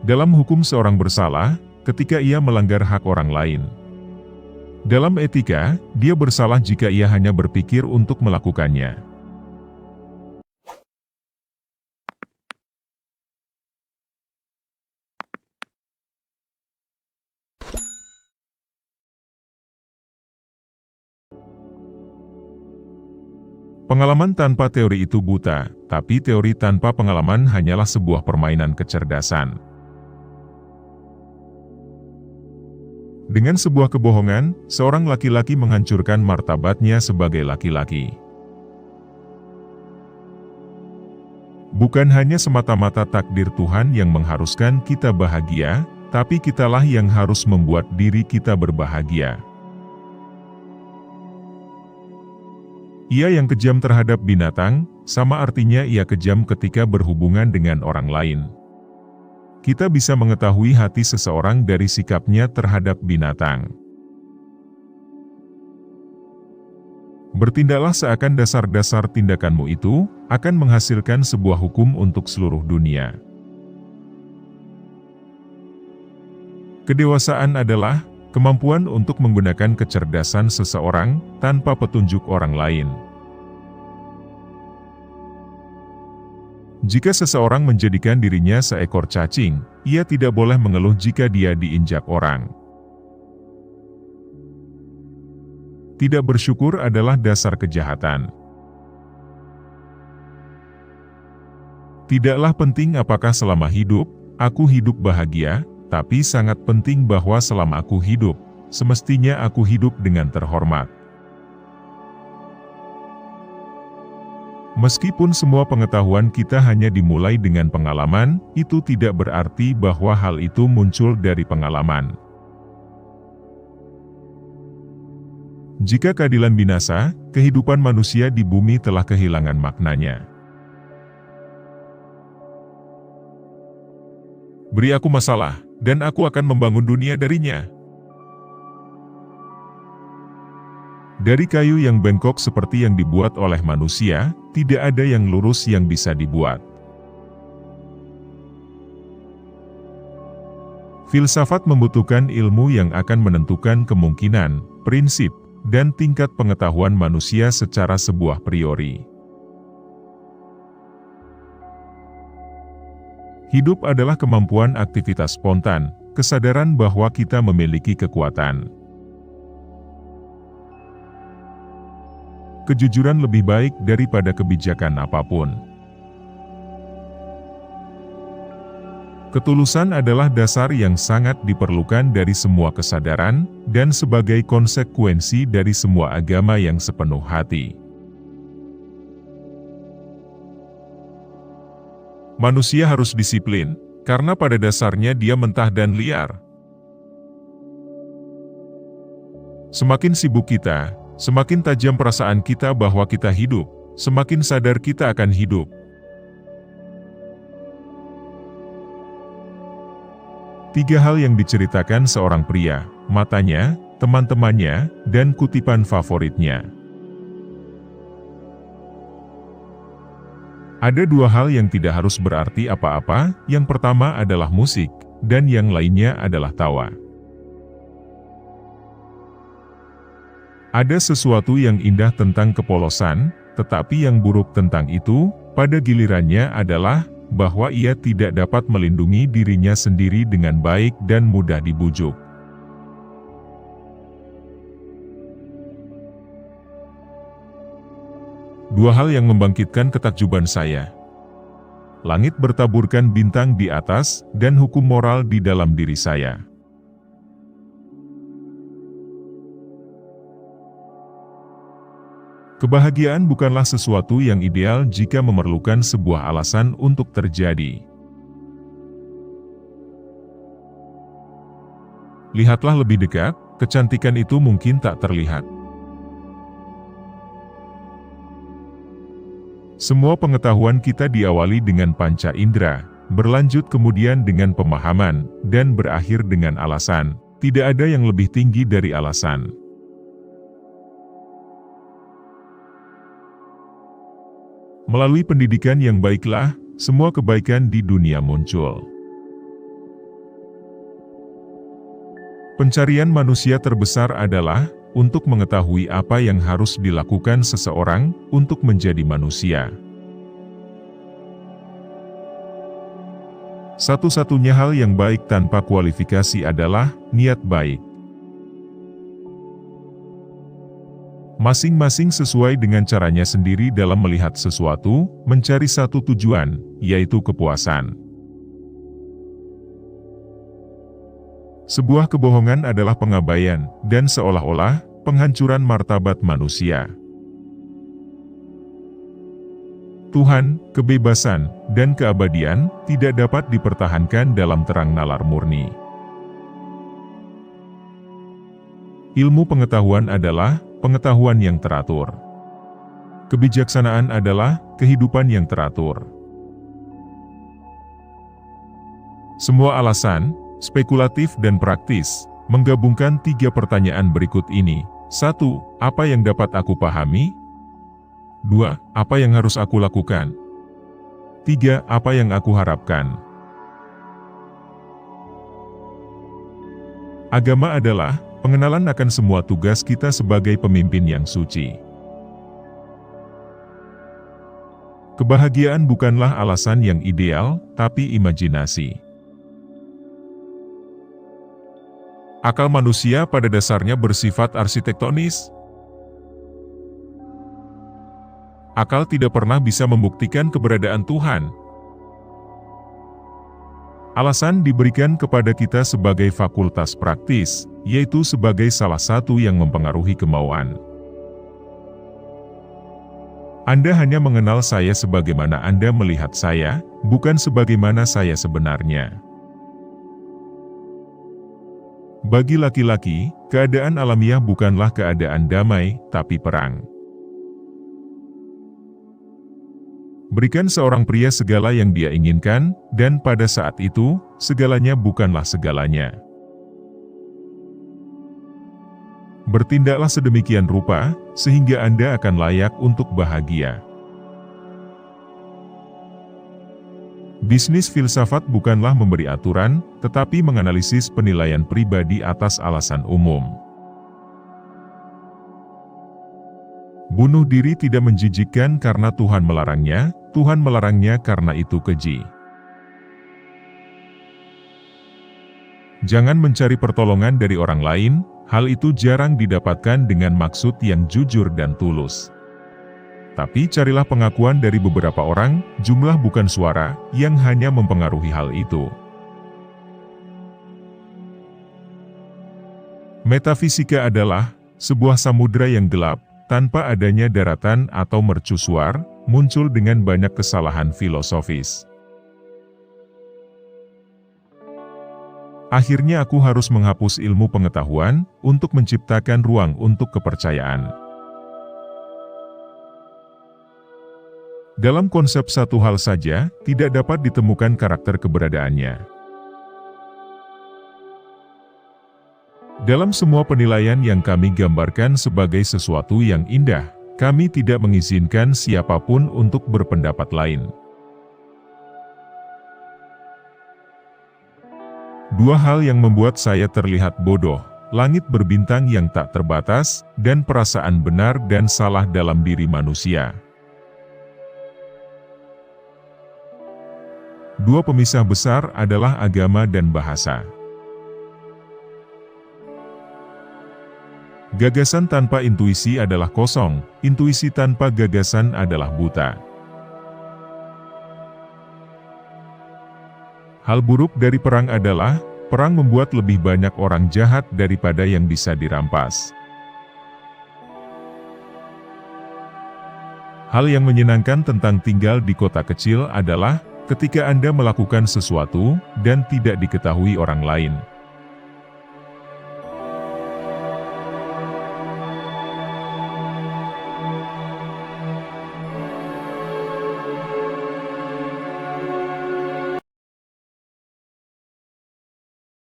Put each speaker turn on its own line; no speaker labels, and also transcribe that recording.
Dalam hukum seorang bersalah, ketika ia melanggar hak orang lain. Dalam etika, dia bersalah jika ia hanya berpikir untuk melakukannya. Pengalaman tanpa teori itu buta, tapi teori tanpa pengalaman hanyalah sebuah permainan kecerdasan. Dengan sebuah kebohongan, seorang laki-laki menghancurkan martabatnya sebagai laki-laki. Bukan hanya semata-mata takdir Tuhan yang mengharuskan kita bahagia, tapi kitalah yang harus membuat diri kita berbahagia. Ia yang kejam terhadap binatang, sama artinya ia kejam ketika berhubungan dengan orang lain. Kita bisa mengetahui hati seseorang dari sikapnya terhadap binatang. Bertindaklah seakan dasar-dasar tindakanmu itu akan menghasilkan sebuah hukum untuk seluruh dunia. Kedewasaan adalah kemampuan untuk menggunakan kecerdasan seseorang tanpa petunjuk orang lain. Jika seseorang menjadikan dirinya seekor cacing, ia tidak boleh mengeluh jika dia diinjak orang. Tidak bersyukur adalah dasar kejahatan. Tidaklah penting apakah selama hidup, aku hidup bahagia, tapi sangat penting bahwa selama aku hidup, semestinya aku hidup dengan terhormat. Meskipun semua pengetahuan kita hanya dimulai dengan pengalaman, itu tidak berarti bahwa hal itu muncul dari pengalaman. Jika keadilan binasa, kehidupan manusia di bumi telah kehilangan maknanya. Beri aku masalah, dan aku akan membangun dunia darinya. Dari kayu yang bengkok seperti yang dibuat oleh manusia, tidak ada yang lurus yang bisa dibuat. Filsafat membutuhkan ilmu yang akan menentukan kemungkinan, prinsip, dan tingkat pengetahuan manusia secara sebuah priori. Hidup adalah kemampuan aktivitas spontan, kesadaran bahwa kita memiliki kekuatan. Kejujuran lebih baik daripada kebijakan apapun. Ketulusan adalah dasar yang sangat diperlukan dari semua kesadaran, dan sebagai konsekuensi dari semua agama yang sepenuh hati. Manusia harus disiplin, karena pada dasarnya dia mentah dan liar. Semakin sibuk kita, semakin tajam perasaan kita bahwa kita hidup, semakin sadar kita akan hidup. Tiga hal yang diceritakan seorang pria, matanya, teman-temannya, dan kutipan favoritnya. Ada dua hal yang tidak harus berarti apa-apa, yang pertama adalah musik, dan yang lainnya adalah tawa. Ada sesuatu yang indah tentang kepolosan, tetapi yang buruk tentang itu, pada gilirannya adalah bahwa ia tidak dapat melindungi dirinya sendiri dengan baik dan mudah dibujuk. Dua hal yang membangkitkan ketakjuban saya. Langit bertaburkan bintang di atas, dan hukum moral di dalam diri saya. Kebahagiaan bukanlah sesuatu yang ideal jika memerlukan sebuah alasan untuk terjadi. Lihatlah lebih dekat, kecantikan itu mungkin tak terlihat. Semua pengetahuan kita diawali dengan panca indera, berlanjut kemudian dengan pemahaman, dan berakhir dengan alasan. Tidak ada yang lebih tinggi dari alasan. Melalui pendidikan yang baiklah, semua kebaikan di dunia muncul. Pencarian manusia terbesar adalah untuk mengetahui apa yang harus dilakukan seseorang untuk menjadi manusia. Satu-satunya hal yang baik tanpa kualifikasi adalah niat baik. Masing-masing sesuai dengan caranya sendiri dalam melihat sesuatu, mencari satu tujuan, yaitu kepuasan. Sebuah kebohongan adalah pengabaian, dan seolah-olah penghancuran martabat manusia. Tuhan, kebebasan, dan keabadian tidak dapat dipertahankan dalam terang nalar murni. Ilmu pengetahuan adalah pengetahuan yang teratur. Kebijaksanaan adalah kehidupan yang teratur. Semua alasan, spekulatif dan praktis, menggabungkan 3 pertanyaan berikut ini. 1. Apa yang dapat aku pahami? 2. Apa yang harus aku lakukan? 3. Apa yang aku harapkan? Agama adalah pengenalan akan semua tugas kita sebagai pemimpin yang suci. Kebahagiaan bukanlah alasan yang ideal, tapi imajinasi. Akal manusia pada dasarnya bersifat arsitektonis. Akal tidak pernah bisa membuktikan keberadaan Tuhan. Alasan diberikan kepada kita sebagai fakultas praktis, yaitu sebagai salah satu yang mempengaruhi kemauan. Anda hanya mengenal saya sebagaimana Anda melihat saya, bukan sebagaimana saya sebenarnya. Bagi laki-laki, keadaan alamiah bukanlah keadaan damai, tapi perang. Berikan seorang pria segala yang dia inginkan, dan pada saat itu, segalanya bukanlah segalanya. Bertindaklah sedemikian rupa, sehingga Anda akan layak untuk bahagia. Bisnis filsafat bukanlah memberi aturan, tetapi menganalisis penilaian pribadi atas alasan umum. Bunuh diri tidak menjijikkan karena Tuhan melarangnya karena itu keji. Jangan mencari pertolongan dari orang lain, hal itu jarang didapatkan dengan maksud yang jujur dan tulus. Tapi carilah pengakuan dari beberapa orang, jumlah bukan suara, yang hanya mempengaruhi hal itu. Metafisika adalah sebuah samudera yang gelap, tanpa adanya daratan atau mercusuar, muncul dengan banyak kesalahan filosofis. Akhirnya aku harus menghapus ilmu pengetahuan, untuk menciptakan ruang untuk kepercayaan. Dalam konsep satu hal saja, tidak dapat ditemukan karakter keberadaannya. Dalam semua penilaian yang kami gambarkan sebagai sesuatu yang indah, kami tidak mengizinkan siapapun untuk berpendapat lain. Dua hal yang membuat saya terlihat bodoh, langit berbintang yang tak terbatas, dan perasaan benar dan salah dalam diri manusia. Dua pemisah besar adalah agama dan bahasa. Gagasan tanpa intuisi adalah kosong, intuisi tanpa gagasan adalah buta. Hal buruk dari perang adalah, perang membuat lebih banyak orang jahat daripada yang bisa dirampas. Hal yang menyenangkan tentang tinggal di kota kecil adalah, ketika Anda melakukan sesuatu, dan tidak diketahui orang lain.